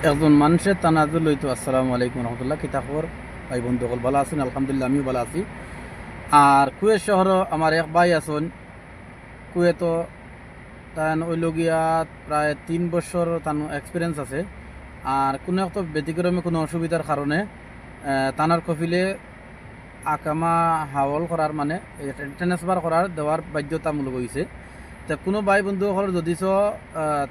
একজন মানুষের তানাজুল হইতো। আসসালামু আলাইকুম রহমতুল্লাহ। কিতা খবর ভাই বন্ধু সকল ভালো আছেন? আলহামদুলিল্লাহ আমিও ভালো আছি। আর কুয়েত শহর আমার এক ভাই আছেন কুয়েত, তান ওই লগিয়া প্রায় 3 বছর তার এক্সপিরিয়েন্স আছে। আর কোনো একটা ব্যতিক্রমে কোনো অসুবিধার কারণে তানার কফিলে আকামা হাওল করার মানে ট্রান্সফার করার দেওয়ার বাধ্যতামূলক হয়েছে। তা কোনো ভাই বন্ধুসকলের যদিচ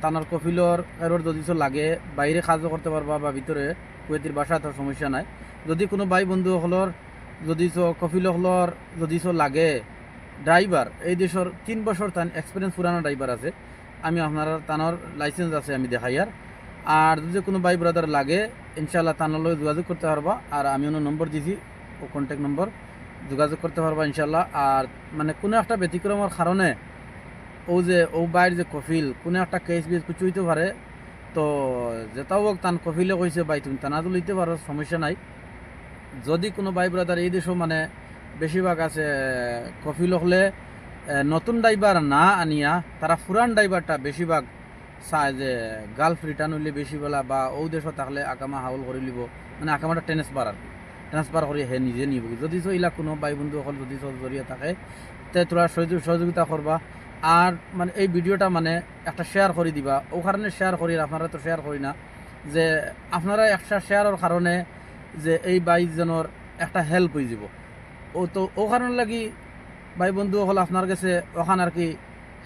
তানার কফিলর এরর যদিচ লাগে বাইরে কাজও করতে পারবা বা ভিতরে কুয়েতির বাসা তো সমস্যা নাই। যদি কোনো ভাই বন্ধুসকলের যদিচ কফিলসকলের যদিচ লাগে ড্রাইভার, এই দেশের 3 বছর তান এক্সপিরিয়েন্স পুরানো ড্রাইভার আছে, আমি আপনার তানোর লাইসেন্স আছে আমি দেখাইয়ার। আর যদি কোনো ভাই ব্রাদার লাগে ইনশাল্লাহ তানোর লগে যোগাযোগ করতে পারবা। আর আমি অন্য নম্বর দিছি ও কন্ট্যাক্ট নম্বর, যোগাযোগ করতে পারবা ইনশাল্লাহ। আর মানে কোনো একটা ব্যতিক্রমের কারণে ও যে ও বাইর যে কফিল কোনো একটা কেস বেস কিছু হইতে পারে, তো যেটাও হোক তান কফিলে কইছে ভাই তুমি তানাজুল লইতে পারো, সমস্যা নাই। যদি কোনো ভাই ব্রাদার এই দেশও মানে বেশিরভাগ আছে কফিল হলে নতুন ড্রাইভার না আনিয়া তারা পুরান ড্রাইভারটা বেশিরভাগ চায় যে গালফ রিটার্ন হইলে বেশি বেলা বা ও দেশত থাকলে আকামা হাউল করে লিব, মানে আকামাটা ট্রান্সফার আর ট্রান্সফার করে হে নিজে নিব। যদি ইলা কোনো ভাই বন্ধু সকল যদি জড়িয়ে থাকে তে তোরা সহযোগিতা করবা। আর মানে এই ভিডিওটা মানে একটা শেয়ার করে দিবা, ও কারণে শেয়ার করি, আপনারা তো শেয়ার করি না, যে আপনারা একটা শেয়ারের কারণে যে এই বাইজনের একটা হেল্প হয়ে যাব। ও তো ও কারণ লাগি ভাই বন্ধু হল আপনার কাছে ওখান আর কি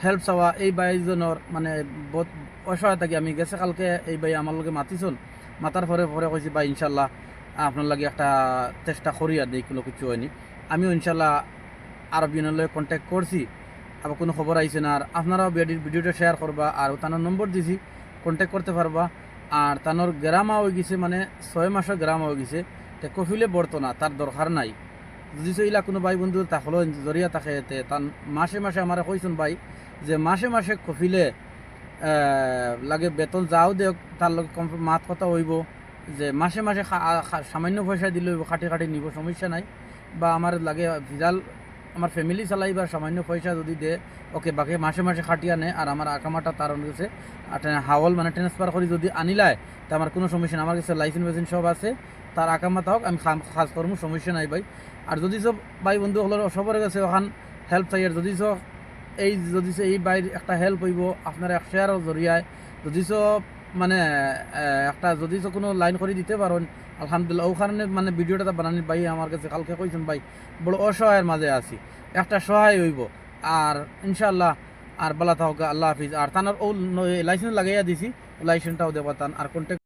হেল্প চাওয়া। এই বাইজনের মানে বহুত অসহায় থাকি আমি, গেছে কালকে এই ভাই আমার লগে মাতিছুন, মাতার পরে পরে কইছি ভাই ইনশাল্লাহ আপনার লাগে একটা চেষ্টা করি আর দেখলো কিছু হয়নি। আমিও ইনশাল্লাহ আরো বিনের লগে কন্ট্যাক্ট করছি, আবার কোনো খবর আইছে না। আর আপনারাও ভিডিওটা শেয়ার করবা আর তানোর নম্বর দিছি, কন্ট্যাক্ট করতে পারবা। আর তানোর গ্রামা হয়ে গেছে মানে 6 মাসের গ্রামা হয়ে গেছে, তে কফিলে বর্ত না, তার দরকার নাই। যদি ইলা কোনো ভাই বন্ধু তাহলে জরিয়া থাকে এতে তার মাসে মাসে আমার কইছেন ভাই যে মাসে মাসে কফিলে লাগে বেতন যাও দেওক, তার লগে মাত কথা হইব যে মাসে মাসে সামান্য পয়সা দিলে হইব, খাটি খাটি নিব, সমস্যা নাই। বা আমার লাগে ভিজাল আমার ফ্যামিলি চালাইবার সামান্য পয়সা যদি দে ওকে, বাকি মাসে মাসে খাটিয়া নেয়। আর আমার আকামাটা তার কাছে হাওল মানে ট্রান্সফার করে যদি আনিলায় তা আমার কোনো সমস্যা নেই, আমার কাছে লাইসেন্স মেসেন্স সব আছে, তার আকামাতা হোক আমি কাজ করবো, সমস্যা নাই ভাই। আর যদি সব ভাই বন্ধু হল সবার কাছে ওখান হেল্প চাই, আর যদি সব যদি এই বাইর একটা হেল্প হইব আপনার এক শেয়ারও জরিয়ায়, যদি সব মানে একটা যদি কোনো লাইন করে দিতে পারেন আলহামদুলিল্লাহ। ও কারণে মানে ভিডিওটা বানানি ভাই আমার কাছে কালকে কইছেন ভাই বড় অসহায়ের মাঝে আছি, একটা সহায় হইব। আর ইনশাল্লাহ আর বালা থাকা আল্লাহ হাফিজ। আর তানার ও লাইসেন্স লাগাইয়া দিছি, লাইসেন্সটাও দেবা তান আর কন্ট্যাক্ট